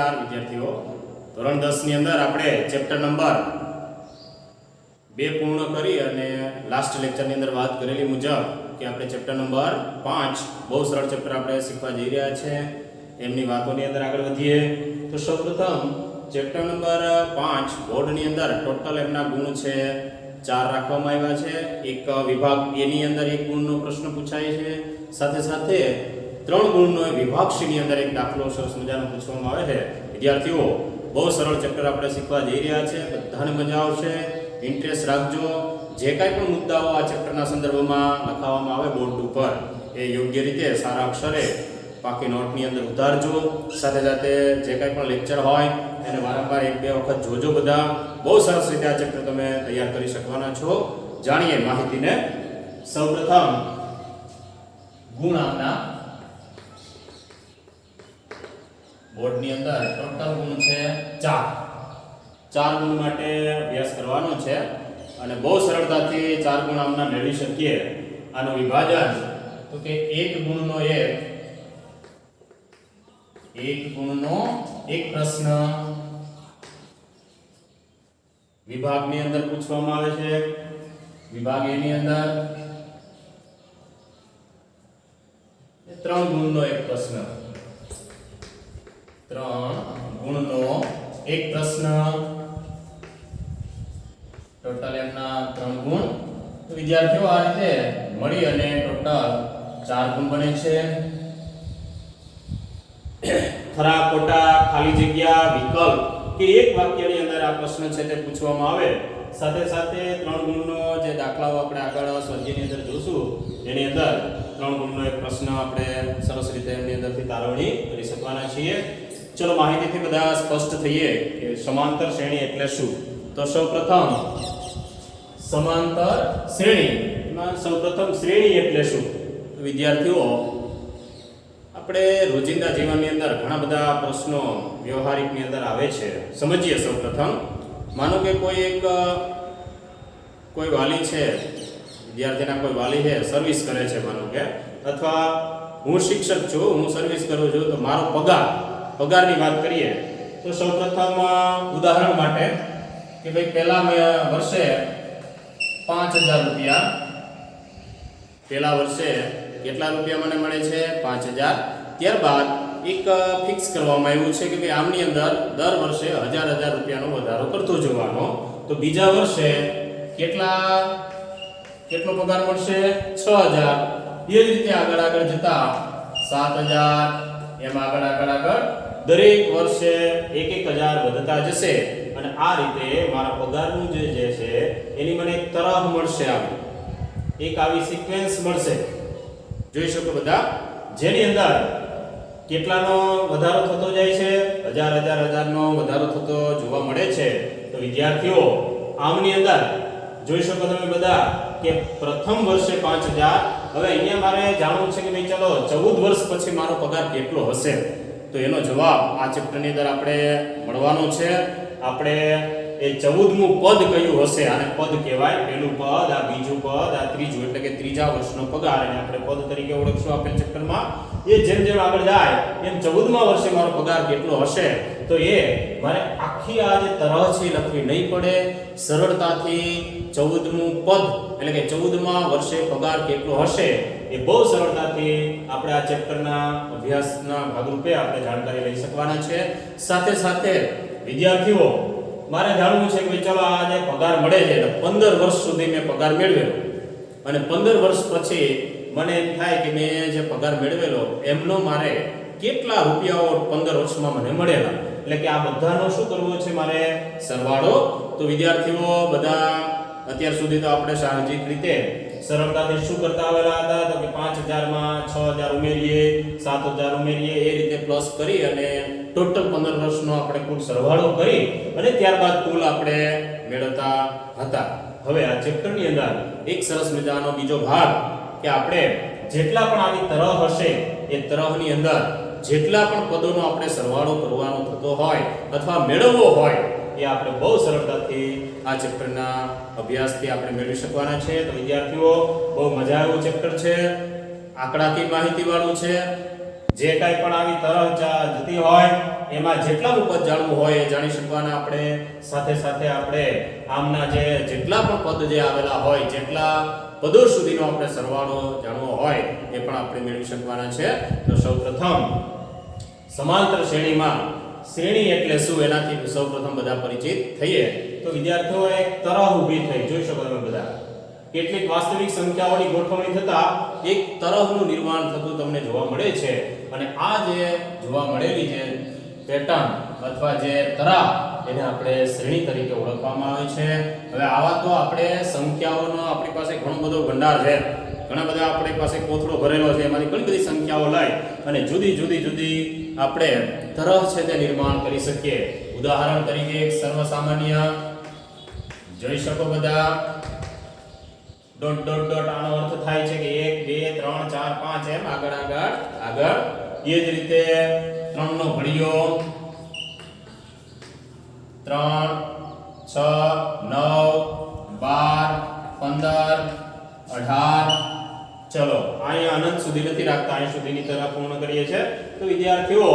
નમસ્કાર વિદ્યાર્થીઓ, ધોરણ 10 ની અંદર આપણે ચેપ્ટર નંબર 2 પૂર્ણ કરી અને લાસ્ટ લેક્ચરની અંદર વાત કરેલી મુજબ કે આપણે ચેપ્ટર નંબર 5 બહુ સરળ ચેપ્ટર આપણે શીખવા જઈ રહ્યા છે, એમની વાતોની અંદર આગળ વધીએ. તો સૌપ્રથમ ચેપ્ટર નંબર 5 બોર્ડની અંદર ટોટલ એમના ગુણ છે 4 રાખવામાં આવ્યા છે. એક વિભાગ એ ની અંદર 1 ગુણનો પ્રશ્ન પૂછાય છે, સાથે સાથે 3 ગુણનો વિભાગ સી ની અંદર એક દાખલો સરસ મજાનો પૂછવામાં આવે છે. વિદ્યાર્થીઓ, બહુ સરળ ચેપ્ટર આપણે શીખવા જઈ રહ્યા છે, બધાને મજા આવશે, ઇન્ટરેસ્ટ રાખજો. જે કાંઈ પણ મુદ્દાઓ આ ચેપ્ટરના સંદર્ભમાં લખાવવામાં આવે બોર્ડ ઉપર એ યોગ્ય રીતે સારા અક્ષરે પાકી નોટની અંદર ઉતારજો. સાથે સાથે જે કાંઈ પણ લેક્ચર હોય એને વારંવાર 1-2 વખત જોજો. બધા બહુ સરસ રીતે આ ચેપ્ટર તમે તૈયાર કરી શકવાના છો. જાણીએ માહિતીને. સૌપ્રથમ ગુણાંકના બોર્ડની અંદર ટોટલ ગુણ છે 4 ગુણ માટે અભ્યાસ કરવાનો છે અને બહુ સરળતાથી 4 ગુણ આમના મેળવી શકીએ. આનું વિભાજન તો કે 1 ગુણનો 1 ગુણનો 1 પ્રશ્ન વિભાગની અંદર પૂછવામાં આવે છે. વિભાગ એ ની અંદર 3 ગુણનો 1 પ્રશ્ન, 3 ગુણનો 1 પ્રશ્ન, ટોટલ એમના 3 ગુણ. તો વિદ્યાર્થીઓ આ રીતે મળી અને ટોટલ 4 ગુણ બને છે. ખરા ખોટા ખાલી જગ્યા વિકલ્પ કે એક વાક્યની અંદર આ પ્રશ્ન છે તે પૂછવામાં આવે. સાથે સાથે 3 ગુણનો જે દાખલાઓ આપણે આગળ સ્વાધ્યાયની અંદર જોશું એની અંદર 3 ગુણનો એક પ્રશ્ન આપણે સરસ રીતે એની અંદરથી તારવણી કરી શકવાના છીએ. ચલો માહિતીથી બધા સ્પષ્ટ થઈએ કે સમાંતર શ્રેણી એટલે શું. તો સૌપ્રથમ સમાંતર શ્રેણીમાં સૌપ્રથમ શ્રેણી એટલે શું. તો વિદ્યાર્થીઓ, આપણે રોજિંદા જીવનની અંદર ઘણા બધા પ્રશ્નો વ્યવહારિકની અંદર આવે છે. સમજીએ. સૌપ્રથમ માનો કે કોઈ વાલી છે, વિદ્યાર્થીના કોઈ વાલી છે, સર્વિસ કરે છે માનો કે, અથવા હું શિક્ષક છું, હું સર્વિસ કરું છું, તો મારો પગારની વાત કરીએ તો સૌપ્રથમ ઉદાહરણ માટે કે ભાઈ પહેલા વર્ષે 5000 રૂપિયા, પહેલા વર્ષે કેટલા રૂપિયા મને મળે છે 5000. ત્યારબાદ એક ફિક્સ કરવામાં આવ્યું છે કે ભાઈ આમની અંદર દર વર્ષે 1000 રૂપિયાનો વધારો કરતો જવાનો. તો બીજા વર્ષે કેટલો પગાર મળશે 6000. એ જ રીતે આગળ જતા 7000, એમ આગળ દરેક વર્ષે 1000 વધતા જશે અને આ રીતે મારા પગારનું જે છે એની મને એક તરહ મળશે, એક આવી સિક્વેન્સ મળશે. જોઈ શકો બધા, જેની અંદર કેટલાનો વધારો થતો જાય છે, 1000 નો વધારો થતો જોવા મળે છે. તો વિદ્યાર્થીઓ, આમની અંદર જોઈ શકો તમે બધા કે પ્રથમ વર્ષે 5000. હવે અહીંયા મારે જાણવું છે કે ભાઈ ચલો 14 વર્ષ પછી મારો પગાર કેટલો હશે. તો એનો જવાબ આ ચેપ્ટરની અંદર આપણે મળવાનો છે. આપણે એ 14મું પદ કયું હશે, આને પદ કહેવાય. પહેલું પદ, આ બીજું પદ, આ ત્રીજું, એટલે કે ત્રીજા વર્ષનો પગાર, અને આપણે પદ તરીકે ઓળખશું આપેલ ચેપ્ટરમાં. એ જેમ આગળ જાય એમ 14મા વર્ષે મારો પગાર કેટલો હશે તો એ મારે આખી આ જે તરહ છે લખવી નહીં પડે. સરળતાથી 14મું પદ એટલે કે 14મા વર્ષે પગાર કેટલો હશે એ બહુ સરળતાથી આપણે આ ચેપ્ટરના અભ્યાસના ભાગરૂપે આપણે જાણકારી લઈ શકવાના છે. સાથે સાથે વિદ્યાર્થીઓ, મારે જાણવું છે કે ચલો આ જે પગાર મળે છે 15 વર્ષ સુધી મેં પગાર મેળવેલો અને 15 વર્ષ પછી મને એમ થાય કે મેં જે પગાર મેળવેલો એમનો મારે કેટલા રૂપિયાઓ 15 વર્ષમાં મને મળેલા. એટલે કે આ બધાનો શું કરવો છે મારે સરવાળો. તો વિદ્યાર્થીઓ બધા અત્યાર સુધી તો આપણે સાહજિક રીતે સરળતાથી શું કરતા આવેલા હતા તો કે 5000 માં 6000 ઉમેરીએ, 7000 ઉમેરીએ, એ રીતે પ્લસ કરી અને ટોટલ 15 વર્ષનો આપણે કુલ સરવાળો કરી અને ત્યારબાદ કુલ આપણે મેળવતા હતા. હવે આ ચેપ્ટરની અંદર એક સરસ મજાનો બીજો ભાગ કે આપણે જેટલા પણ આવી તરહ હશે એ તરહની અંદર જેટલા પણ પદોનો આપણે સરવાળો કરવાનો થતો હોય અથવા મેળવવો હોય એ આપણે બહુ સરળતાથી આ ચેપ્ટરના અભ્યાસથી આપણે મેળવી શકવાના છે. તો વિદ્યાર્થીઓ, બહુ મજા આવ્યું ચેપ્ટર છે, આંકડાકીય માહિતી વાળું છે. જે કાંઈ પણ આવી તરહ જતી હોય એમાં જેટલાનું પદ જાણવું હોય એ જાણી શકવાના આપણે. સાથે સાથે આપણે આમના જે જેટલા પણ પદ જે આવેલા હોય, જેટલા પદો સુધીનો આપણે સરવાળો જાણવો હોય એ પણ આપણે મેળવી શકવાના છે. તો સૌપ્રથમ સમાંતર શ્રેણીમાં શ્રેણી એટલે શું એનાથી સૌપ્રથમ બધા પરિચિત થઈએ. તો વિદ્યાર્થીઓ એક તરહ ઊભી થઈ, જોઈ શકો તમે બધા. કેટલીક વાસ્તવિક સંખ્યાઓની ગોઠવણી થતા એક તરહનું નિર્માણ થતું તમને જોવા મળે છે. અને આ જે જોવા મળેલી જે પેટર્ન અથવા જે તરાહ એને આપણે શ્રેણી તરીકે ઓળખવામાં આવે છે. હવે આવા તો આપણે સંખ્યાઓનો આપણી પાસે ઘણો બધો ભંડાર છે, ઘણા બધા આપણી પાસે કોથળો ભરેલો છે, એમાંથી ઘણી બધી સંખ્યાઓ લઈ અને જુદી જુદી આપણે તરહ છે તે નિર્માણ કરી શકીએ. ઉદાહરણ તરીકે એક સર્વસામાન્ય જોઈ શકો બધા ડોટ ડોટ ડોટ, આનો અર્થ થાય છે કે 1 2 3 4 5 એમ આગળ આગળ આગળ. એ જ રીતે 3 નો ઘડિયો 3 6 9 12 15 18. ચલો અહીંયા અનંત સુધી નથી રાખતા, અહીં સુધીની તરહ પૂર્ણ કરીએ છીએ. તો વિદ્યાર્થીઓ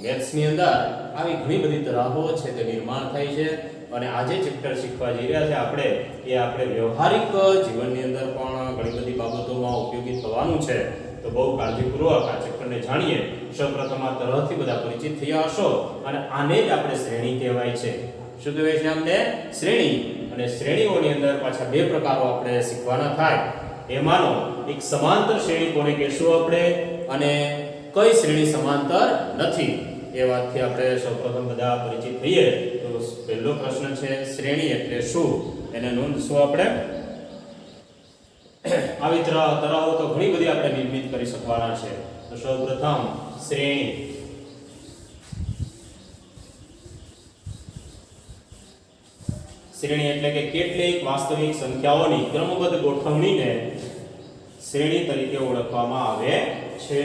મેથ્સ ની અંદર આવી ઘણી બધી તરાહો છે તે નિર્માણ થાય છે. અને આજે ચેપ્ટર શીખવા જઈ રહ્યા છે આપણે, એ આપણે વ્યવહારિક જીવનની અંદર પણ ઘણી બધી બાબતોમાં ઉપયોગી થવાનું છે. તો બહુ કાળજીપૂર્વક આ ચેપ્ટરને જાણીએ. સૌપ્રથમ આ તરહથી બધા પરિચિત થયા હશો અને આને જ આપણે શ્રેણી કહેવાય છે. શું કહેવાય છે આમને? શ્રેણી. અને શ્રેણીઓની અંદર પાછા બે પ્રકારો આપણે શીખવાના થાય. એમાંનો એક સમાંતર શ્રેણી કોને કહેશું આપણે, અને કઈ શ્રેણી સમાંતર નથી એ વાતથી આપણે સૌપ્રથમ બધા પરિચિત થઈએ. તો પહેલો પ્રશ્ન છે શ્રેણી એટલે શું, એને નોંધશું આપણે. આવી તરહો તો ઘણી બધી આપણે નિર્મિત કરી શકવાના છે. તો સૌપ્રથમ શ્રેણી. શ્રેણી એટલે કે કેટલીક વાસ્તવિક સંખ્યાઓની ક્રમબદ્ધ ગોઠવણીને શ્રેણી તરીકે ઓળખવામાં આવે છે.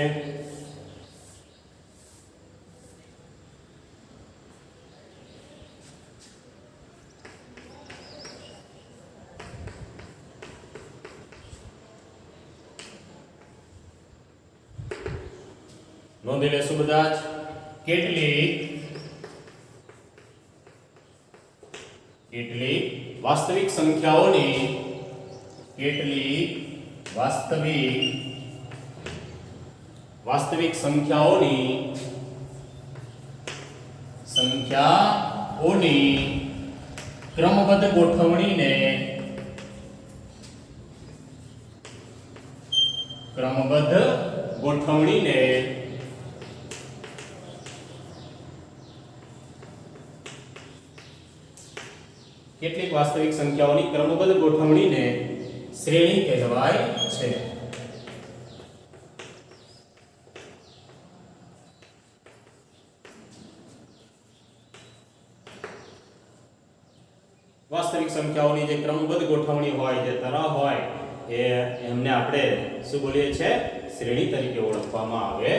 નોંધી લેશું બધા જ. કેટલીક વાસ્તવિક સંખ્યાઓની ક્રમબદ્ધ ગોઠવણીને કેટલીક વાસ્તવિક સંખ્યાઓની ક્રમબદ્ધ ગોઠવણીને શ્રેણી કહેવાય છે. વાસ્તવિક સંખ્યાઓની જે ક્રમબદ્ધ ગોઠવણી હોય, જે તરહ હોય, એમને આપણે શું બોલીએ છીએ? શ્રેણી તરીકે ઓળખવામાં આવે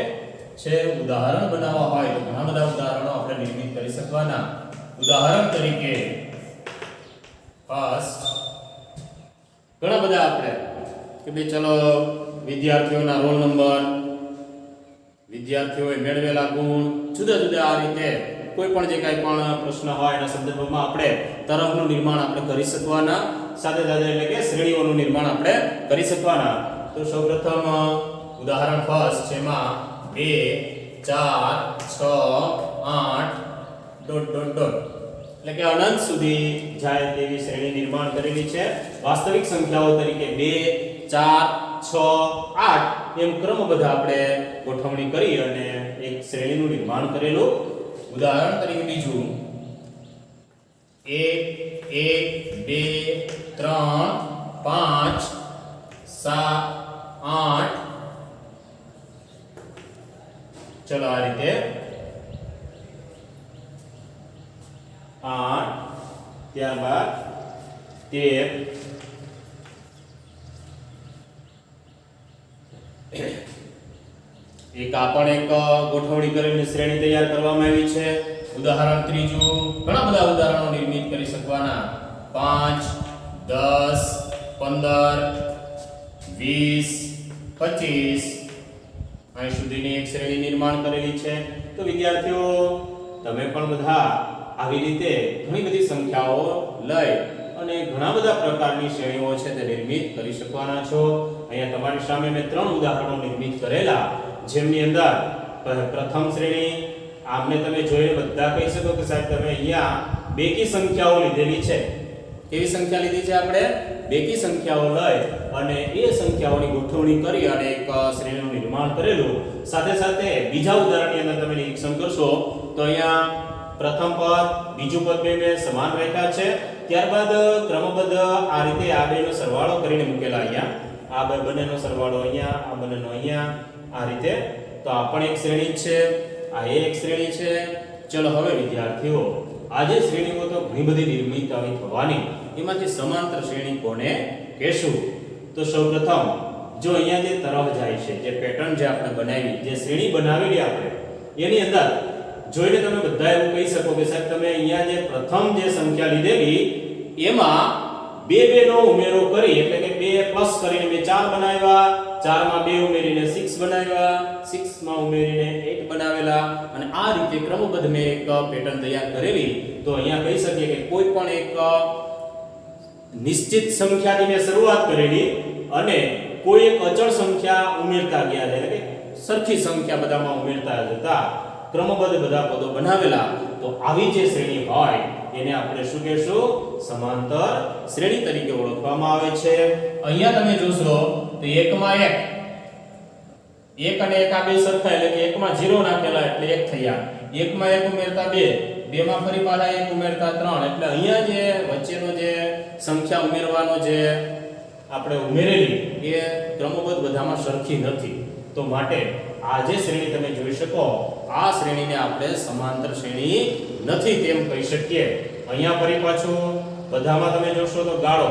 છે. ઉદાહરણ બનાવવા હોય તો ઘણા બધા ઉદાહરણો આપણે નિર્મિત કરી શકવાના. ઉદાહરણ તરીકે ફર્સ્ટ ઘણા બધા આપણે કે ભાઈ ચલો વિદ્યાર્થીઓના રોલ નંબર, વિદ્યાર્થીઓએ મેળવેલા ગુણ, જુદા જુદા આ રીતે કોઈ પણ જે કાંઈ પણ પ્રશ્ન હોય એના સંદર્ભમાં આપણે તરહનું નિર્માણ આપણે કરી શકવાના. સાથે સાથે એટલે કે શ્રેણીઓનું નિર્માણ આપણે કરી શકવાના. તો સૌપ્રથમ ઉદાહરણ ફર્સ્ટ જેમાં 2 4 6 8 ડોટ ડોટ ડોટ એટલે કે અનંત સુધી જાય તેવી શ્રેણી નિર્માણ કરેલી છે. વાસ્તવિક સંખ્યાઓ તરીકે 2 4 6 8 એમ ક્રમબદ્ધ આપણે ગોઠવણી કરી અને એક શ્રેણીનું નિર્માણ કરેલું. ઉદાહરણ તરીકે બીજું 1 1 2 3 5 7 8. ચલો આ રીતે 8 ત્યારબાદ 13 એક આપણ એક ગોઠવણી કરીને શ્રેણી તૈયાર કરવામાં આવી છે. ઉદાહરણ ત્રીજું ઘણા બધા ઉદાહરણો નિર્મિત કરી શકવાના. 5 10 15 20 25 અહીં સુધીની એક શ્રેણી નિર્માણ કરેલી છે. તો વિદ્યાર્થીઓ તમે પણ બધા આવી રીતે ઘણી બધી સંખ્યાઓ લઈ અને ઘણા બધા પ્રકારની શ્રેણીઓ છે તે નિર્મિત કરી શકવાના છો. અહીંયા તમારી સામે મેં 3 ઉદાહરણો નિર્મિત કરેલા, જેમની અંદર પ્રથમ શ્રેણી આમને તમે જોઈને બધા કહી શકો કે સાહેબ તમે અહીંયા બેકી સંખ્યાઓ લીધેલી છે. કેવી સંખ્યા લીધી છે આપણે? બેકી સંખ્યાઓ લઈ અને એ સંખ્યાઓની ગોઠવણી કરી અને એક શ્રેણીનું નિર્માણ કરેલું. સાથે સાથે બીજા ઉદાહરણની અંદર તમે નિરીક્ષણ કરશો તો અહીંયા પ્રથમ પદ બીજું પદ બે સમાન રાખ્યા છે. ત્યારબાદ ક્રમબદ્ધ આ રીતે આ બેનો સરવાળો કરીને મૂકેલા. અહીંયા આ બંનેનો સરવાળો અહીંયા, આ બંનેનો અહીંયા, આ રીતે. તો આ પણ એક શ્રેણી છે, આ એક શ્રેણી છે. ચલો હવે વિદ્યાર્થીઓ આજે શ્રેણીઓ તો ઘણી બધી નિર્મિત આવી થવાની, એમાંથી સમાંતર શ્રેણી કોને કહેશું? તો સૌપ્રથમ જો અહીંયા જે તરફ જાય છે, જે પેટર્ન જે આપણે બનાવી, જે શ્રેણી બનાવેલી આપણે, એની અંદર જોઈને તમે બધા એવું કહી શકો કે સાહેબ તમે અહીંયા જે પ્રથમ જે સંખ્યા લીધેલી એમાં બે નો ઉમેરો કરી, એટલે કે 2 પ્લસ કરીને મેં 4 બનાવ્યા, 4 માં 2 ઉમેરીને 6 બનાવ્યા, 6 માં ઉમેરીને 8 બનાવેલા, અને આ રીતે ક્રમબદ્ધ મેં એક પેટર્ન તૈયાર કરેલી. તો અહીંયા કહી શકીએ કે કોઈ પણ એક નિશ્ચિત સંખ્યાની મેં શરૂઆત કરેલી અને કોઈ એક અચળ સંખ્યા ઉમેરતા ગયા, એટલે કે સરખી સંખ્યા બધામાં ઉમેરતા જતા ક્રમબદ્ધ બધા પદો બનાવેલા. તો આવી જે શ્રેણી હોય એને આપણે શું કહેશું? સમાંતર શ્રેણી તરીકે ઓળખવામાં આવે છે. અહીંયા તમે જોશો તો 1 માં 1 અને 1 આ બે સરખા, એટલે કે 1 માં 0 નાખેલા એટલે 1 થયા. 1 માં 1 ઉમેરતા 2, 2 માં ફરી પાછા 1 ઉમેરતા 3, એટલે અહીંયા જે વચ્ચેનો જે સંખ્યા ઉમેરવાનો જે આપણે ઉમેરેલી એ ક્રમબદ્ધ બધામાં સરખી નથી. તો માટે આ જે શ્રેણી તમે જોઈ શકો, આ શ્રેણીને આપણે સમાંતર શ્રેણી નથી તેમ કહી શકીએ. અહીંયા ફરી પાછું બધામાં તમે જોશો તો ગાળો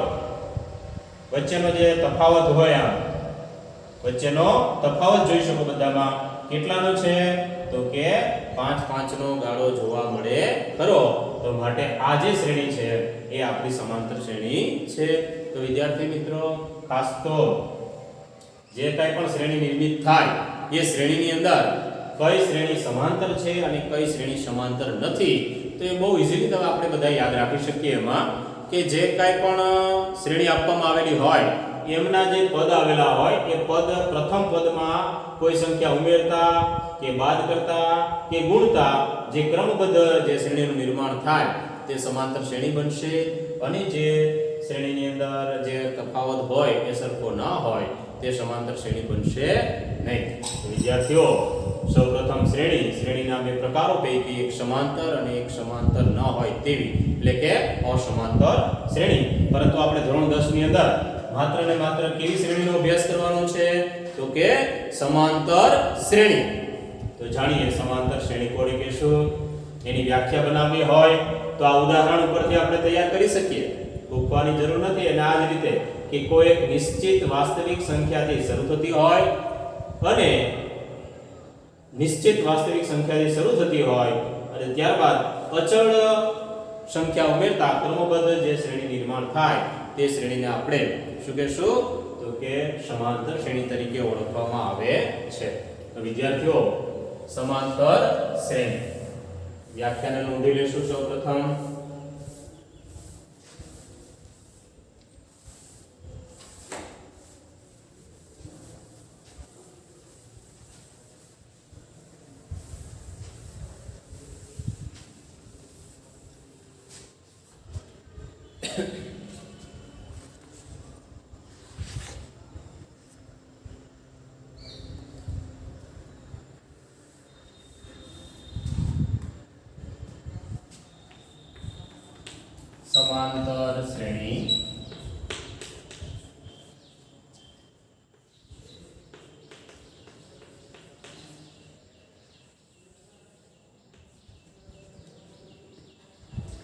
વચ્ચેનો જે તફાવત હોય, આ વચ્ચેનો તફાવત જોઈ શકો બધામાં. કેટલાનો છે? તો કે 5 નો ગાળો જોવા મળે ખરો. તો માટે આ જે શ્રેણી છે એ આપણી સમાંતર શ્રેણી છે. તો વિદ્યાર્થી મિત્રો ખાસ તો જે કાંઈ પણ શ્રેણી નિર્મિત થાય એ શ્રેણીની અંદર કઈ શ્રેણી સમાંતર છે અને કઈ શ્રેણી સમાંતર નથી, તો એ બહુ ઈઝીલી તમે આપણે બધા યાદ રાખી શકીએ. એમાં કે જે કાંઈ પણ શ્રેણી આપવામાં આવેલી હોય એમના જે પદ આવેલા હોય એ પદ પ્રથમ પદમાં કોઈ સંખ્યા ઉમેરતા કે બાદ કરતા કે ગુણતા જે ક્રમબદ્ધ જે શ્રેણીનું નિર્માણ થાય તે સમાંતર શ્રેણી બનશે. અને જે શ્રેણીની અંદર જે તફાવત હોય એ સરખો ન હોય તે સમાંતર શ્રેણી બનશે નહીં. વિદ્યાર્થીઓ સૌપ્રથમ શ્રેણીના બે પ્રકારો પૈકી એક સમાંતર અને એક સમાંતર ન હોય તેવી, એટલે કે અસમાંતર શ્રેણી. પરંતુ આપણે ધોરણ 10 ની અંદર માત્ર ને માત્ર કેવી શ્રેણીનો અભ્યાસ કરવાનો છે? તો કે સમાંતર શ્રેણી. તો જાણીએ સમાંતર શ્રેણી કોને કહેશું. એની વ્યાખ્યા બનાવવી હોય તો આ ઉદાહરણ ઉપરથી આપણે તૈયાર કરી શકીએ, મૂકવાની જરૂર નથી. અને આ જ રીતે કે કોઈ એક નિશ્ચિત વાસ્તવિક સંખ્યાથી શરૂ થતી હોય અને નિશ્ચિત વાસ્તવિક સંખ્યાથી શરૂ થતી હોય અને ત્યારબાદ અચળ સંખ્યા ઉમેરતા ક્રમબદ્ધ જે શ્રેણી નિર્માણ થાય તે શ્રેણીને આપણે શું કહેશું? તો કે સમાંતર શ્રેણી તરીકે ઓળખવામાં આવે છે. તો વિદ્યાર્થીઓ સમાંતર શ્રેણી વ્યાખ્યાને નોંધી લેશું. સૌપ્રથમ સમાંતર શ્રેણી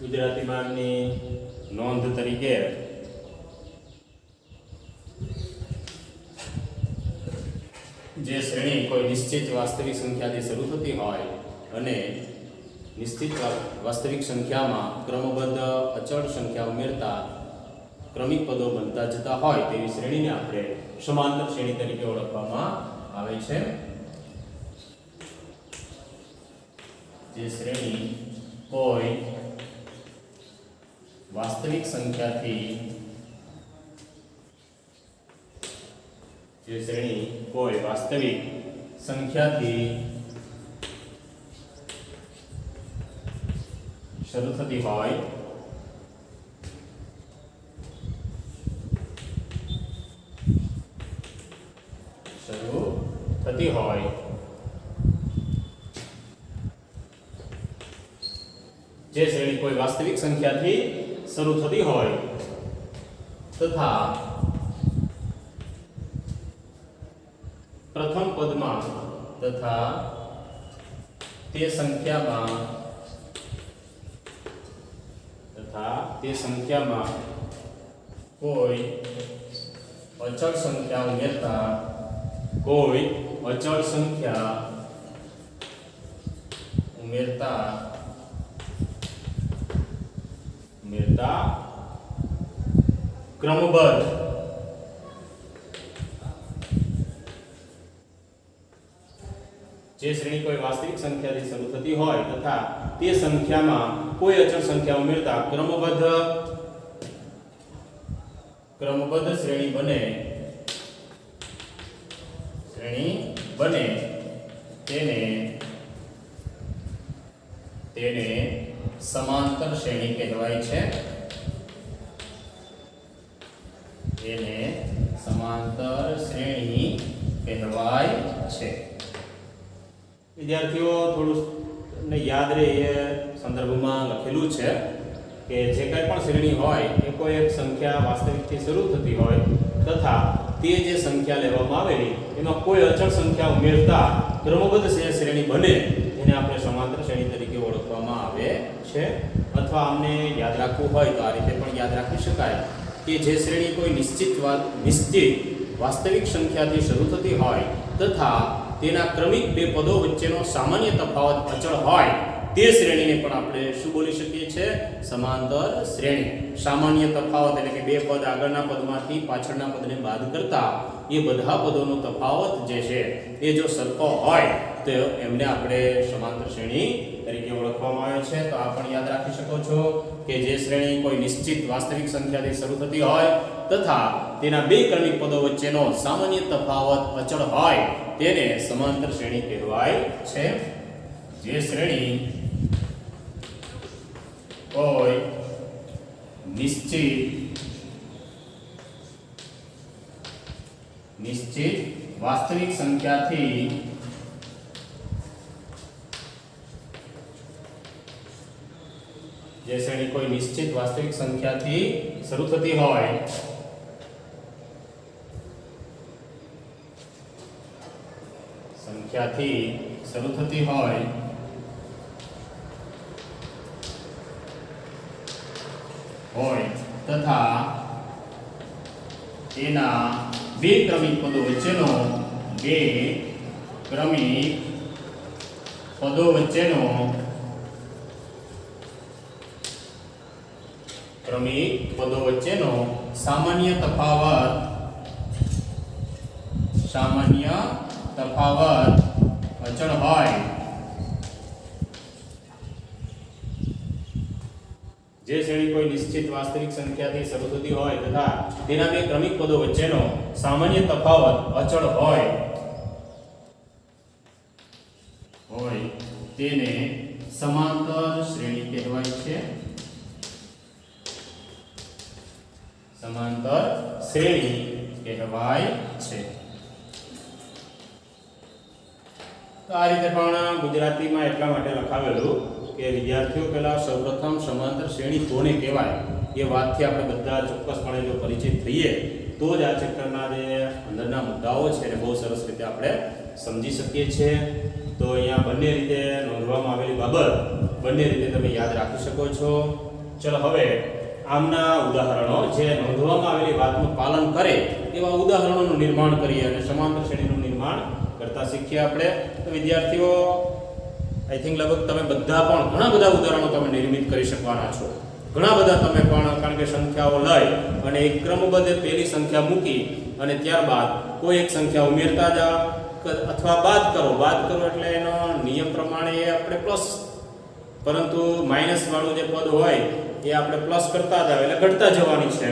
ગુજરાતી માર્ગની નોંધ તરીકે જે શ્રેણી કોઈ નિશ્ચિત વાસ્તવિક સંખ્યાથી શરૂ થતી હોય અને નિશ્ચિત વાસ્તવિક સંખ્યામાં ક્રમબદ્ધ અચળ સંખ્યા ઉમેરતા ક્રમિક પદો બનતા જતા હોય તેવી શ્રેણીને આપણે સમાંતર શ્રેણી તરીકે ઓળખવામાં આવે છે. જે શ્રેણી કોઈ વાસ્તવિક સંખ્યાથી શરૂ થતી હોય જે શ્રેણી કોઈ વાસ્તવિક સંખ્યાથી શરૂ થતી હોય તથા પ્રથમ પદમાં તથા તે સંખ્યામાં કોઈ અચળ સંખ્યા ઉમેરતા ક્રમબદ્ધ જે શ્રેણી કોઈ વાસ્તવિક સંખ્યાથી શરૂ થતી હોય તથા તે સંખ્યામાં કોઈ અચળ સંખ્યા ઉમેરતા ક્રમબદ્ધ શ્રેણી બને તેને સમાંતર શ્રેણી કહેવાય છે. વિદ્યાર્થીઓ થોડું યાદ રહે એ સંદર્ભમાં લખેલું છે કે જે કંઈ પણ શ્રેણી હોય એ કોઈ એક સંખ્યા વાસ્તવિકથી શરૂ થતી હોય તથા તે જે સંખ્યા લેવામાં આવેલી એમાં કોઈ અચળ સંખ્યા ઉમેરતા ક્રમબદ્ધ શ્રેણી બને એને આપણે સમાંતર શ્રેણી તરીકે ઓળખવામાં આવે છે. અથવા આમને યાદ રાખવું હોય તો આ રીતે પણ યાદ રાખી શકાય કે જે શ્રેણી કોઈ નિશ્ચિત વાસ્તવિક સંખ્યાથી શરૂ થતી હોય તથા તેના ક્રમિક બે પદો વચ્ચેનો સામાન્ય તફાવત અચળ હોય તે શ્રેણીને પણ આપણે શું બોલી શકીએ છીએ? સમાંતર શ્રેણી. સામાન્ય તફાવત એટલે કે બે પદ આગળના પદમાંથી પાછળના પદને બાદ કરતા એ બધા પદોનો તફાવત જે છે એ જો સરખો હોય તો એમને આપણે સમાંતર શ્રેણી તરીકે ઓળખવામાં આવે છે. તો આ પણ યાદ રાખી શકો છો કે જે શ્રેણી કોઈ નિશ્ચિત વાસ્તવિક સંખ્યાથી શરૂ થતી હોય તથા તેના બે ક્રમિક પદો વચ્ચેનો સામાન્ય તફાવત અચળ હોય તેને સમાંતર શ્રેણી કહેવાય છે. જે શ્રેણી કોઈ નિશ્ચિત વાસ્તવિક સંખ્યાથી શરૂ થતી હોય તથા તેના બે ક્રમિક પદો વચ્ચેનો સામાન્ય તફાવત અચળ હોય. જે શ્રેણી કોઈ નિશ્ચિત વાસ્તવિક સંખ્યાથી શરૂ થતી હોય તથા તેના બે ક્રમિક પદો વચ્ચેનો સામાન્ય તફાવત અચળ હોય તેને સમાંતર શ્રેણી કહેવાય છે. તો આ રીતે પણ ગુજરાતીમાં એટલા માટે લખાવેલું કે વિદ્યાર્થીઓ પહેલા સૌપ્રથમ સમાંતર શ્રેણી કોને કહેવાય એ વાતથી આપણે બધા ચોક્કસપણે જો પરિચિત થઈએ તો જ આ ચેપ્ટરના જે અંદરના મુદ્દાઓ છે એને બહુ સરસ રીતે આપણે સમજી શકીએ છીએ. તો અહીંયા બંને રીતે નોંધવામાં આવેલી બાબત બંને રીતે તમે યાદ રાખી શકો છો. ચલો હવે આમના ઉદાહરણો જે નોંધવામાં આવેલી વાતનું પાલન કરે એવા ઉદાહરણોનું નિર્માણ કરીએ અને સમાંતર શ્રેણીનું નિર્માણ કરતા શીખીએ આપણે. તો વિદ્યાર્થીઓ આઈ થિંક લગભગ તમે બધા પણ ઘણા બધા ઉદાહરણો તમે નિર્મિત કરી શકવાના છો. ઘણા બધા તમે પણ કારણ કે સંખ્યાઓ લઈ અને એક ક્રમબદ્ધ પહેલી સંખ્યા મૂકી અને ત્યારબાદ કોઈ એક સંખ્યા ઉમેરતા જાઓ અથવા બાદ કરો એટલે એનો નિયમ પ્રમાણે આપણે પ્લસ પરંતુ માઈનસ વાળું જે પદ હોય એ આપણે પ્લસ કરતા જાવ એટલે ઘટતા જવાની છે.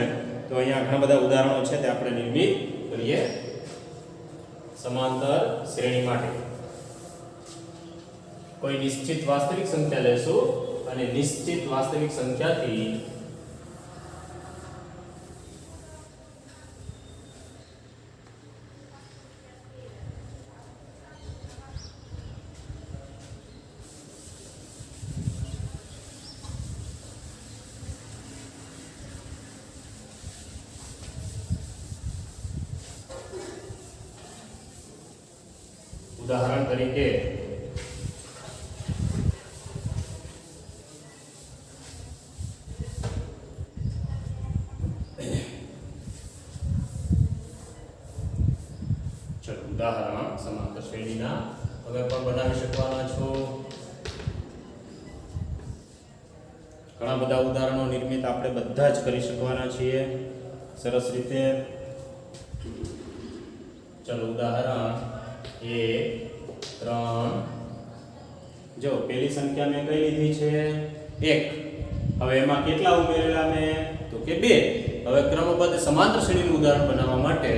તો અહીંયા ઘણા બધા ઉદાહરણો છે તે આપણે નિર્મિત કરીએ સમાંતર શ્રેણી માટે. કોઈ નિશ્ચિત વાસ્તવિક સંખ્યા લેશું અને નિશ્ચિત વાસ્તવિક સંખ્યાથી ઉદાહરણ તરીકે ઉદાહરણ સમાંતર શ્રેણીના હવે પણ બનાવી શકવાના છો. ઘણા બધા ઉદાહરણો નિર્મિત આપણે બધા જ કરી શકવાના છીએ સરસ રીતે. ચલો ઉદાહરણ 1 3 જો પહેલી સંખ્યા મેં કઈ લીધી છે 1. હવે એમાં કેટલા ઉમેરેલા મેં તો કે 2. હવે ક્રમબદ્ધ સમાંતર શ્રેણીનું ઉદાહરણ બનાવવા માટે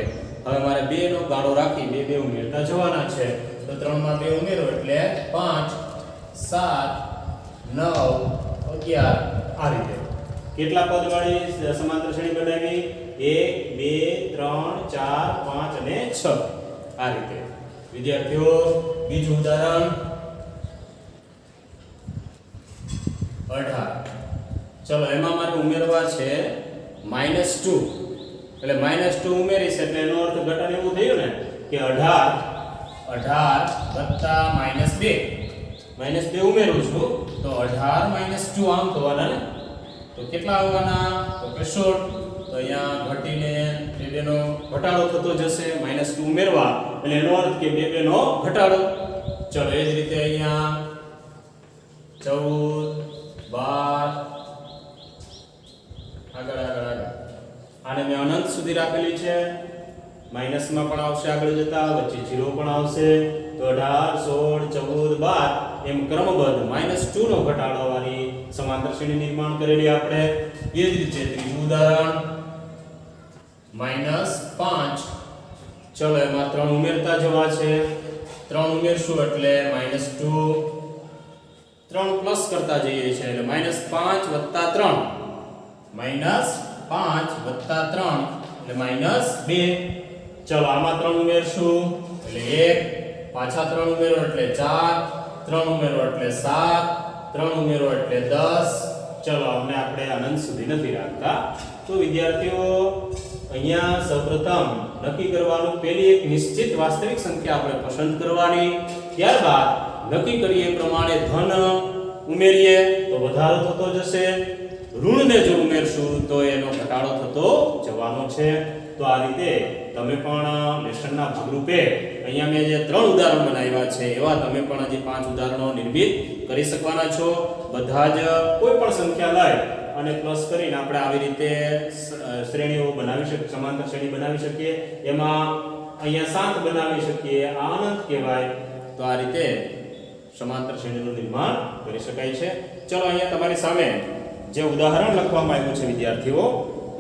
હવે મારે 2 નો ગાળો રાખી 2 ઉમેરતા જવાના છે. તો 3 માં 2 ઉમેરો એટલે 5 7 9 11 આ રીતે કેટલા પદ વાળી સમાંતર શ્રેણી બનાવી 1 2 3 4 5 અને 6 આ રીતે. વિદ્યાર્થીઓ બીજું ઉદાહરણ 18. ચલો એમાં મારે ઉમેરવા છે -2 એટલે -2 ઉમેરીશ એટલે એનો અર્થ ઘટન એવું થયું ને કે 18 વત્તા -2 -2 ઉમેરું છું તો 18 -2 આમ થવાના ને તો કેટલા આવવાના તો કે 16. તો અહીંયા ઘટીને 2 નો ઘટાડો થતો જશે -2 ઉમેરવા એટલે એનો અર્થ કે 2 નો ઘટાડો. ચલો એ જ રીતે અહીંયા 14 12 આગળ આને મેં અનંત સુધી રાખેલી છે. માઈનસમાં પણ આવશે આગળ જતા વચ્ચે 0 પણ આવશે તો 18 16 14 12 એમ ક્રમબદ્ધ -2 નો ઘટાડો વાળી સમાંતર શ્રેણી નિર્માણ કરેલી આપણે. એ જ રીતે ત્રીજું ઉદાહરણ -5. ચલો એમાં 3 ઉમેરતા જવા છે. 3 ઉમેરશું એટલે -2 3 પ્લસ કરતા જઈએ છે એટલે -5 + 3 -5 + 3 એટલે -2. ચલો આમાં 3 ઉમેરશું એટલે 1 પાછા 3 ઉમેરો એટલે 4 3 ઉમેરો એટલે 7 3 ઉમેરો એટલે 10. ચલો અમને આપણે અનંત સુધી નથી રાખતા. તો વિદ્યાર્થીઓ અહીંયા સૌપ્રથમ નક્કી કરવાનું પહેલી એક નિશ્ચિત વાસ્તવિક સંખ્યા આપણે પસંદ કરવાની. ત્યારબાદ નક્કી કરીએ પ્રમાણે ધન ઉમેરીએ તો વધારો થતો જશે, ઋણને જો ઉમેરશું તો એનો ઘટાડો થતો જવાનો છે. તો આ રીતે તમે પણ લેસનના ભાગરૂપે અહીંયા મેં જે 3 ઉદાહરણ બનાવ્યા છે એવા તમે પણ હજી 5 ઉદાહરણો નિર્મિત કરી શકવાના છો. બધા જ કોઈ પણ સંખ્યા લઈ અને પ્લસ કરીને આપણે આવી રીતે શ્રેણીઓ બનાવી શકીએ, સમાંતર શ્રેણી બનાવી શકીએ. એમાં અહીંયા 7 બનાવી શકીએ, આ અનંત કહેવાય. તો આ રીતે સમાંતર શ્રેણીનું નિર્માણ કરી શકાય છે. ચલો અહીંયા તમારી સામે જે ઉદાહરણ લખવામાં આવ્યું છે વિદ્યાર્થીઓ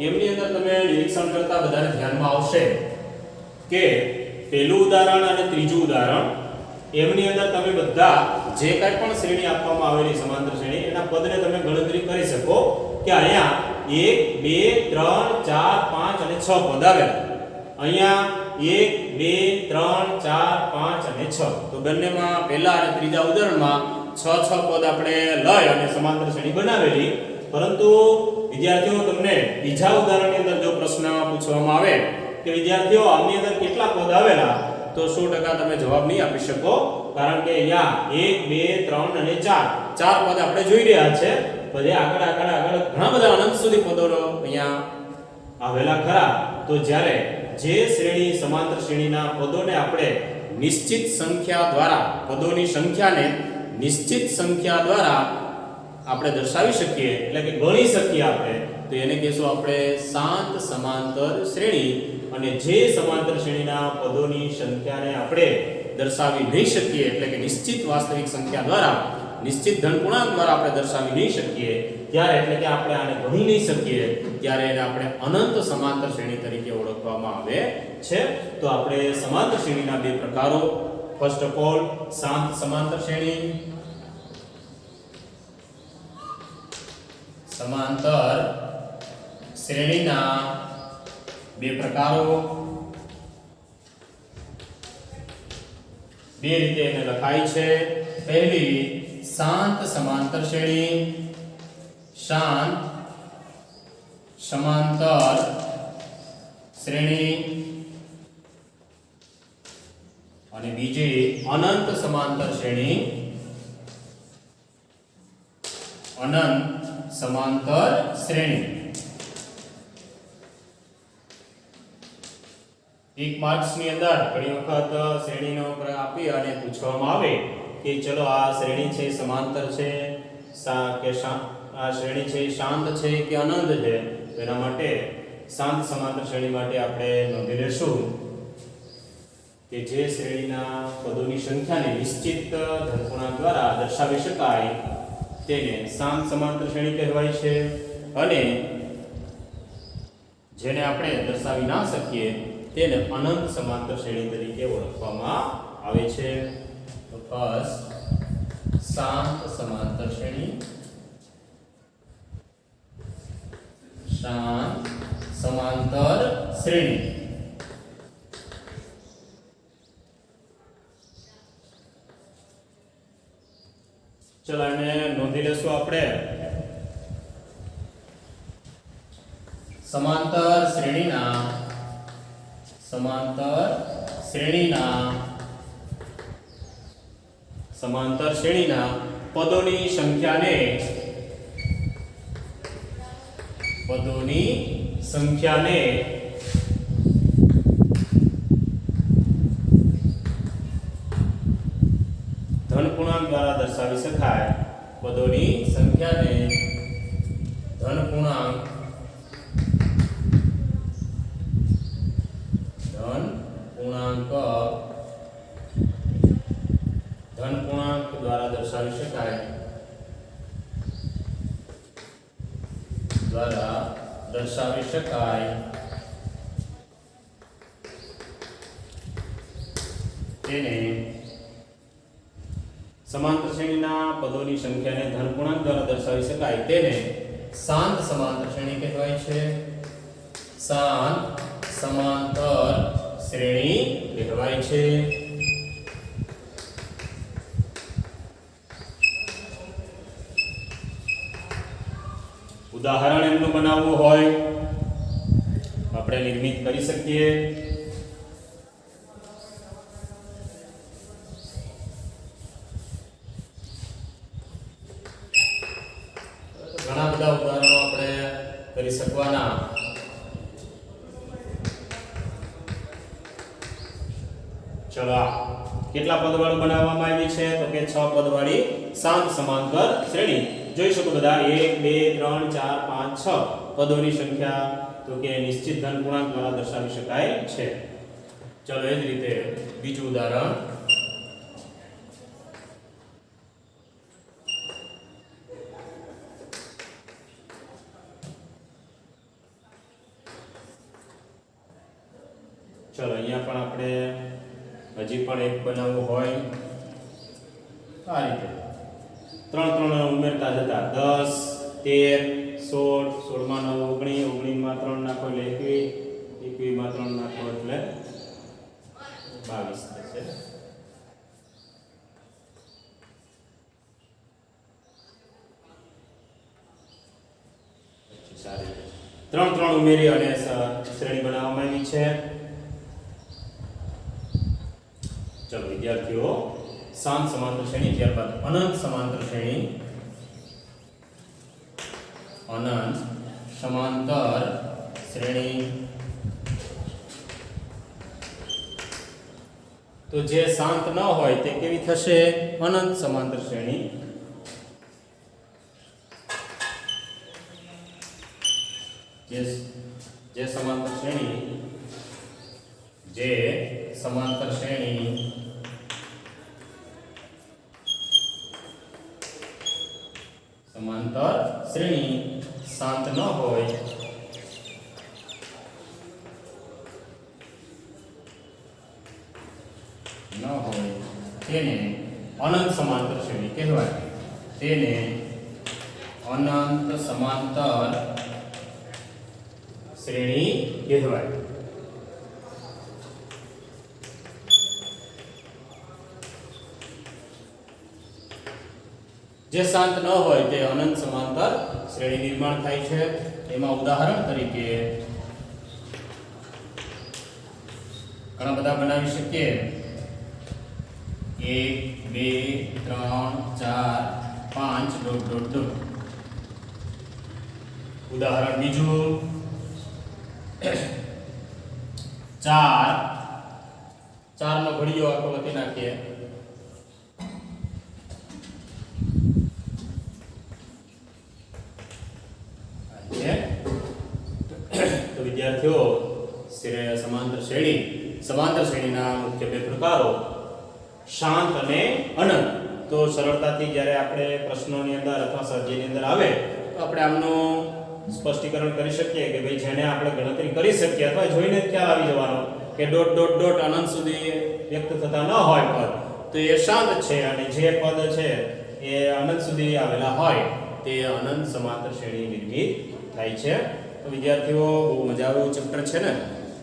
એમની અંદર તમે નિરીક્ષણ કરતા બધાને ધ્યાનમાં આવશે કે પહેલું ઉદાહરણ અને ત્રીજું ઉદાહરણ એમની અંદર તમે બધા જે કાંઈ પણ શ્રેણી આપવામાં આવેલી સમાંતર શ્રેણી એના પદને તમે ગણતરી કરી શકો કે અહીંયા 1 2 3 4 5 અને 6 પદ આવેલા. અહીંયા 1 2 3 4 5 અને 6 તો બંનેમાં પહેલા અને ત્રીજા ઉદાહરણમાં 6 પદ આપણે લઈ અને સમાંતર શ્રેણી બનાવેલી. પરંતુ વિદ્યાર્થીઓ તમને બીજા ઉદાહરણની અંદર જો પ્રશ્ન પૂછવામાં આવે કે વિદ્યાર્થીઓ આની અંદર કેટલા પદ આવેલા તો 100% તમે જવાબ નહીં આપી શકો. કારણ કે અહીંયા 1 2 3 અને 4 પદ આપણે જોઈ રહ્યા છે. પછી આગળ ઘણા બધા અનંત સુધી પદો અહીંયા આવેલા ખરા. તો જ્યારે જે શ્રેણી સમાંતર શ્રેણીના પદોને આપણે નિશ્ચિત સંખ્યા દ્વારા પદોની સંખ્યાને નિશ્ચિત સંખ્યા દ્વારા આપણે દર્શાવી શકીએ એટલે કે ગણી શકીએ આપણે તો એને કહેશું આપણે શાંત સમાંતર શ્રેણી. અને જે સમાંતર શ્રેણીના પદોની સંખ્યાને આપણે દર્શાવી નહીં શકીએ એટલે કે નિશ્ચિત વાસ્તવિક સંખ્યા દ્વારા નિશ્ચિત ધન પૂર્ણાંક દ્વારા આપણે દર્શાવી નહીં શકીએ ત્યારે, એટલે કે આપણે આને ગણી નહીં શકીએ ત્યારે એને આપણે અનંત સમાંતર શ્રેણી તરીકે ઓળખવામાં આવે છે. તો આપણે સમાંતર શ્રેણીના બે પ્રકારો, ફર્સ્ટ ઓફ ઓલ શાંત સમાંતર શ્રેણી, સમાંતર શ્રેણીના બે પ્રકારો, બે રીતે એને લખાય છે. પહેલી શાંત સમાંતર શ્રેણી, શાંત સમાંતર શ્રેણી, અને બીજી અનંત સમાંતર શ્રેણી, અનંત સમાંતર શ્રેણી. એક માર્ક્સ ની અંદર ઘણી વખત શ્રેણીનો આપી અને પૂછવામાં આવે કે ચલો આ શ્રેણી છે સમાંતર છે કે આ શ્રેણી છે શાંત છે કે અનંત છે. તેના માટે શાંત સમાંતર શ્રેણી માટે આપણે નોંધી લેશું કે જે શ્રેણીના પદોની સંખ્યાને નિશ્ચિત ધનપૂર્ણાંક દ્વારા દર્શાવી શકાય તેને શાંત સમાંતર શ્રેણી કહેવાય છે, અને જેને આપણે દર્શાવી ના શકીએ તેને અનંત સમાંતર શ્રેણી તરીકે ઓળખવામાં આવે છે. તો ફર્સ્ટ શાંત સમાંતર શ્રેણી, શાંત સમાંતર શ્રેણી. ચલો એને નોંધી લેશું આપણે. સમાંતર શ્રેણીના પદોની સંખ્યાને ધન પૂર્ણાંક દ્વારા દર્શાવી શકાય. પદોની સંખ્યાને ધન પૂર્ણાંક દ્વારા દર્શાવી શકાય તેને સમાંતર શ્રેણીના પદોની સંખ્યાને ધન પૂર્ણાંક દ્વારા દર્શાવી શકાય તેને શાંત સમાંતર શ્રેણી કહેવાય છે. શાંત સમાંતર શ્રેણી કહેવાય છે. ઉદાહરણ એમનું બનાવવું હોય આપણે નિર્મિત કરી શકીએ. ઘણા બધા ઉદાહરણો આપણે કરી શકવાના. ચલો કેટલા પદવાળું બનાવવામાં આવી છે તો કે 6 પદવાળી શાંત સમાંતર શ્રેણી. જોઈ શકો બધા 1 2 3 4 5 6 પદોની સંખ્યા તો કે નિશ્ચિત ધન પૂર્ણાંક દ્વારા દર્શાવી શકાય છે. ચલો એ જ રીતે બીજું ઉદાહરણ. ચલો અહીંયા પણ આપણે હજી પણ એક બનાવવું હોય આ રીતે 3 3 ઉમેરતા જતા 10 13 16 16 માં 9 19 19 માં 3 નાખો એટલે 21 21 માં 3 નાખો એટલે 22 થશે. સારી 3 3 ઉમેરી અને શ્રેણી બનાવવામાં આવી છે. चलो विद्यार्थियों शांत समांतर श्रेणी ત્યારબાદ અનંત સમાંતર શ્રેણી. અનંત સમાંતર શ્રેણી તો જે શાંત ન હોય તે કેવી થશે? અનંત સમાંતર શ્રેણી. જે સમાંતર શ્રેણી શાંત ન હોય તેને અનંત સમાંતર શ્રેણી કહેવાય. તેને અનંત સમાંતર શ્રેણી કહેવાય. જે શાંત ન હોય તે અનંત સમાંતર શ્રેણી નિર્માણ થાય છે. એમાં ઉદાહરણ તરીકે ઘણા બધા બનાવી શકીએ. 1 2 3 4 5 ડોટ ડોટ ડોટ. ઉદાહરણ બીજું 4 નો ઘડિયો આખો લખી નાખીએ. તો વિદ્યાર્થીઓ સમાંતર શ્રેણીના મુખ્ય બે પ્રકારો શાંત અને અનંત. તો સરળતાથી જ્યારે આપણે પ્રશ્નોની અંદર અથવા સ્વાધ્યાયની અંદર આવે તો આપણે આમનું સ્પષ્ટીકરણ કરી શકીએ કે ભાઈ જેને આપણે ગણતરી કરી શકીએ અથવા જોઈને જ ખ્યાલ આવી જવાનો કે ડોટ ડોટ ડોટ અનંત સુધી વ્યક્ત થતા ન હોય પદ તો એ શાંત છે, અને જે પદ છે એ અનંત સુધી આવેલા હોય તે અનંત સમાંતર શ્રેણી નિર્મિત થાય છે. તો વિદ્યાર્થીઓ બહુ મજા આવે એવું ચેપ્ટર છે ને,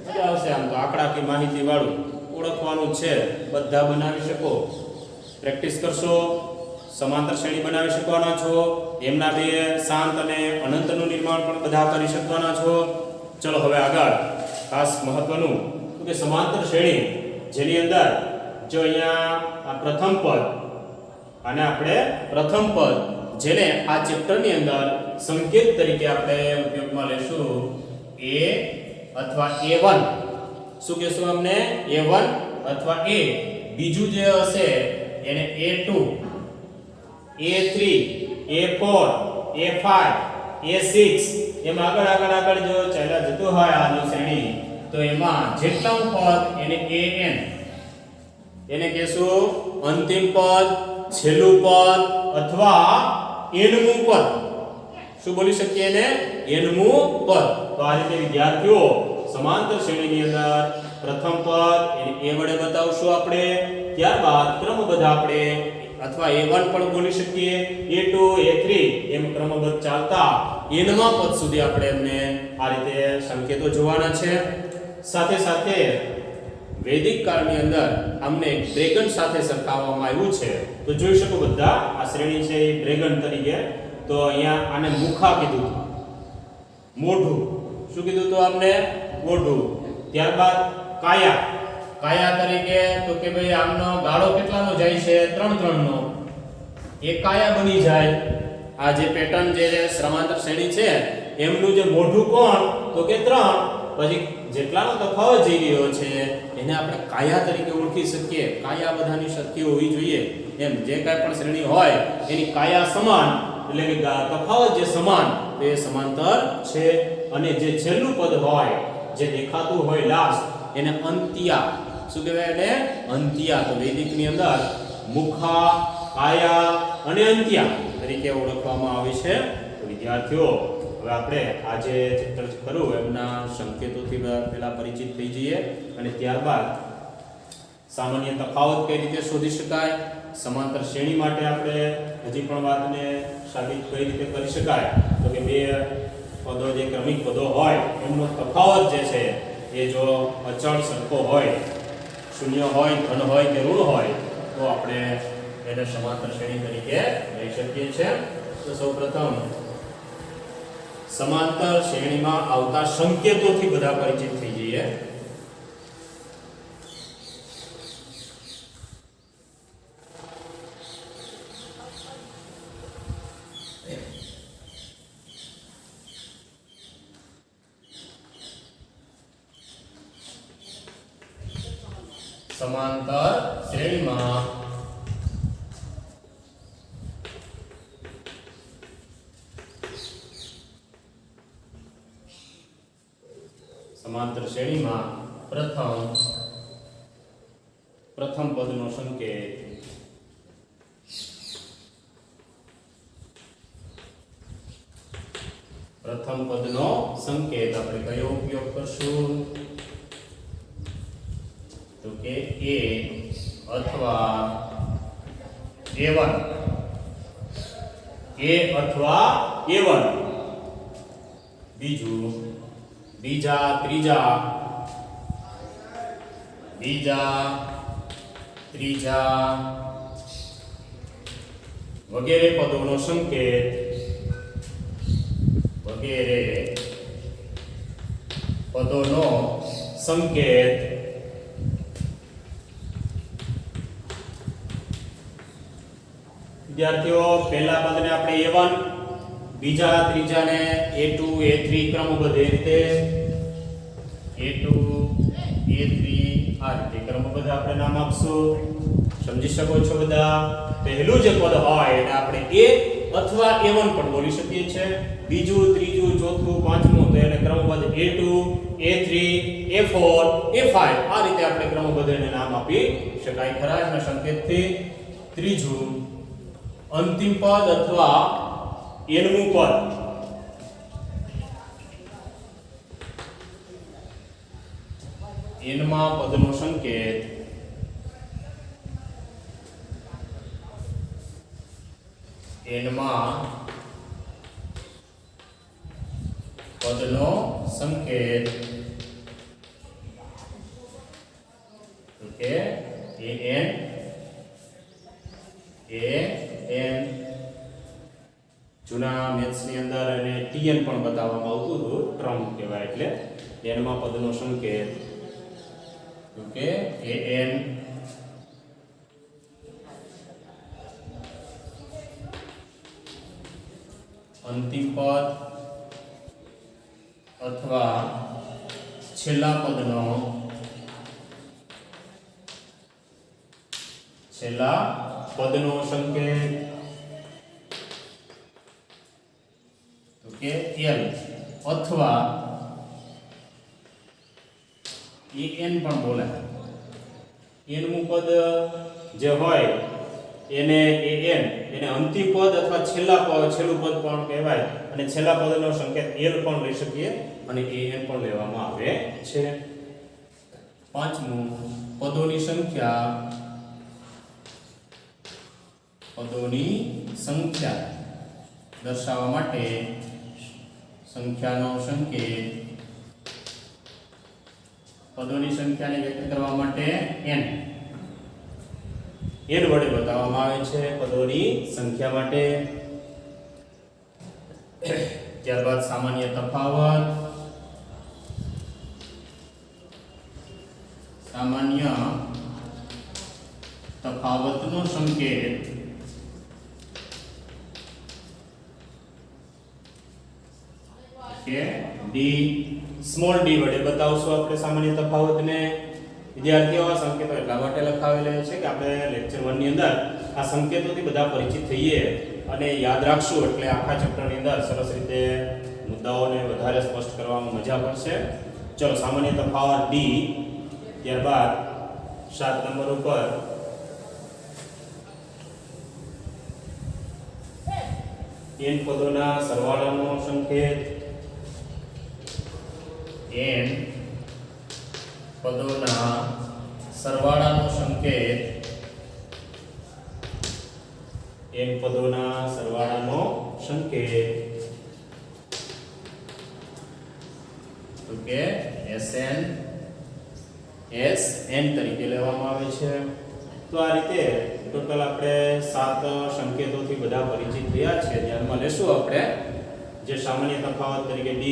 મજા આવશે. આમ તો આંકડાકીય માહિતી વાળું ઓળખવાનું છે. બધા બનાવી શકો, પ્રેક્ટિસ કરશો, સમાંતર શ્રેણી બનાવી શકવાના છો. એમના બે શાંત અને અનંતનું નિર્માણ પણ બધા કરી શકવાના છો. ચલો હવે આગળ ખાસ મહત્વનું કે સમાંતર શ્રેણી જેની અંદર જો અહીંયા આ પ્રથમ પદ અને આપણે પ્રથમ પદ જેને આ ચેપ્ટરની અંદર સંકેત તરીકે આપણે ઉપયોગમાં લેશું a અથવા a1. શું કહેશું અમને? a1 અથવા a. બીજું જે હશે એને a2, a3, a4, a5, a6 એમ આગળ આગળ આગળ જો ચાલ્યા જતું હોય આનો શ્રેણી તો એમાં જેટલા પદ એને an એને કહેશું અંતિમ પદ, છેલ્લું પદ અથવા nમું પદ. શું બોલી શકીએ એને? nમું પદ. તો આ રીતે વિદ્યાર્થીઓ સમાંતર શ્રેણીની અંદર પ્રથમ પદ એને a વડે બતાવશું આપણે. ત્યારબાદ ક્રમબદ્ધ આપણે અથવા a1 પણ બોલી શકીએ, a2, a3 એમ ક્રમબદ્ધ ચાલતા nમા પદ સુધી આપણે એમને આ રીતે સંકેતો જોવાના છે. સાથે સાથે વૈદિક કાળની અંદર અમને ડ્રેગન સાથે સરખાવવામાં આવ્યું છે. તો જોઈ શકો બધા આ શ્રેણી છે એ ડ્રેગન તરીકે. તો અહીંયા આને મુખા કીધું, મોઢું. શું કીધું તો આપણે? મોઢું. ત્યારબાદ કાયા તરીકે તો કે ભાઈ આમનો ગાળો કેટલાનો જાય છે? 3 નો. એ કાયા બની જાય. આ જે પેટર્ન જે સમાંતર શ્રેણી છે એમનું જે મોઢું કોણ તો કે 3. પછી જેટલાનો તફાવત જઈ રહ્યો છે એને આપણે કાયા તરીકે ઓળખી શકીએ. કાયા બધાની સરખી હોવી જોઈએ. એમ જે કાંઈ પણ શ્રેણી હોય એની કાયા સમાન એટલે કે તફાવત જે સમાન એ સમાંતર છે. અને જે છેલ્લું પદ હોય જે દેખાતું હોય લાસ્ટ એને અંત્યા. શું કહેવાય એને? અંત્યા. તો વૈદિકની અંદર મુખા, કાયા અને અંત્યા તરીકે ઓળખવામાં આવે છે. તો વિદ્યાર્થીઓ હવે આપણે આ જે ચિત્ર કરું એમના સંકેતોથી પહેલા પરિચિત થઈ જઈએ અને ત્યારબાદ સામાન્ય તફાવત કઈ રીતે શોધી શકાય, સમાંતર શ્રેણી માટે આપણે હજી પણ વાતને સાબિત કઈ રીતે કરી શકાય. તો કે બે પદો જે ક્રમિક પદો હોય એમનો તફાવત જે છે એ જો અચળ સરખો હોય, શૂન્ય હોય, ધન હોય કે ઋણ હોય તો આપણે એને સમાંતર શ્રેણી તરીકે લઈ શકીએ છીએ. તો સૌપ્રથમ સમાંતર શ્રેણીમાં આવતા સંકેતોથી બધા પરિચિત થઈ જઈએ. સમાંતર શ્રેણીમાં પ્રથમ પદનો સંકેત ક્રમપદનો સંકેત આપણે કયો ઉપયોગ કરશું તો કે a અથવા a1 બીજું બીજા ત્રીજા વગેરે પદોનો સંકેત વિદ્યાર્થીઓ પહેલા પદને આપણે a1 બીજા ત્રીજાને a2 a3 ક્રમબદ્ધ એ રીતે a2 a3 આ રીતે ક્રમબદ્ધ આપણે નામ આપશું સમજી શકો છો બધા પહેલું જે પદ હોય એને આપણે a અથવા a1 પણ બોલી શકીએ છીએ બીજું ત્રીજું ચોથું પાંચમું તો એને ક્રમબદ્ધ a2 a3 a4 a5 આ રીતે આપણે ક્રમબદ્ધ એને નામ આપી શકાય ખરા એના સંકેતથી ત્રીજું અંતિમ પદ અથવા nમું પદ nમાં પદનો સંકેત nમાં પદનો સંકેત ઓકે an જૂના મેથ્સ ની અંદર એને tn પણ બતાવવામાં આવતું હતું ટ્રમ કહેવાય એટલે એનમાં પદનો સંકેત ઓકે an અંતિમ પદ અથવા છેલ્લા પદનો સંકેત કે l અથવા an પણ બોલાય nમું પદ જે હોય એને અંતિમ પદ અથવા છેલ્લું પદ પણ કહેવાય અને છેલ્લા પદનો સંકેત l પણ લઈ શકીએ અને an પણ લેવામાં આવે છે પાંચમું પદોની સંખ્યા દર્શાવવા માટે સંખ્યાનો સંકેત પદોની સંખ્યાને વ્યક્ત કરવા માટે n વડે બતાવવામાં આવે છે પદોની સંખ્યા માટે ત્યારબાદ સામાન્ય તફાવતનો સંકેત કે સ્મોલ d વડે બતાવશું આપણે સામાન્ય તફાવતને વિદ્યાર્થીઓ આ સંકેતો એટલા માટે લખાવેલા છે કે આપણે લેક્ચર 1 ની અંદર આ સંકેતોથી બધા પરિચિત થઈએ અને યાદ રાખશું એટલે આખા ચેપ્ટરની અંદર સરસ રીતે મુદ્દાઓને વધારે સ્પષ્ટ કરવામાં મજા પડશે ચલો સામાન્ય તફાવત d ત્યારબાદ 7 નંબર ઉપર n પદોના સરવાળાનો સંકેત n પદોના સરવાળાનો સંકેત તો કે sn તરીકે લેવામાં આવે છે તો આ રીતે ટોટલ આપણે 7 સંકેતોથી બધા પરિચિત થયા છે ધ્યાનમાં લેશું આપણે જે સામાન્ય તફાવત તરીકે d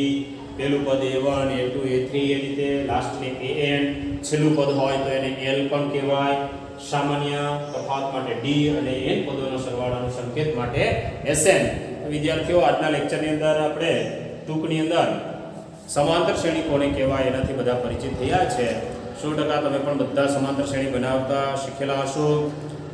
પહેલું પદ a1 a2 a3 એ રીતે લાસ્ટને an છેલ્લું પદ હોય તો એને l પણ કહેવાય સામાન્ય તફાવત માટે d અને n પદોનો સરવાળાનો સંકેત માટે sn વિદ્યાર્થીઓ આજના લેક્ચરની અંદર આપણે ટૂંકની અંદર સમાંતર શ્રેણી કોને કહેવાય એનાથી બધા પરિચિત થયા છે 100% તમે પણ બધા સમાંતર શ્રેણી બનાવતા શીખેલા હશો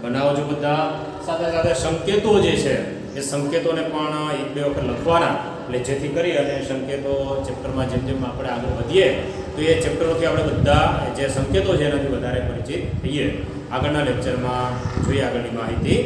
બનાવજો બધા સાથે સાથે સંકેતો જે છે એ સંકેતોને પણ એક બે વખત લખવાના એટલે જેથી કરી અને સંકેતો ચેપ્ટરમાં જેમ જેમ આપણે આગળ વધીએ તો એ ચેપ્ટરોથી આપણે બધા જે સંકેતો છે એનાથી વધારે પરિચિત થઈએ આગળના લેક્ચરમાં જોઈએ આગળની માહિતી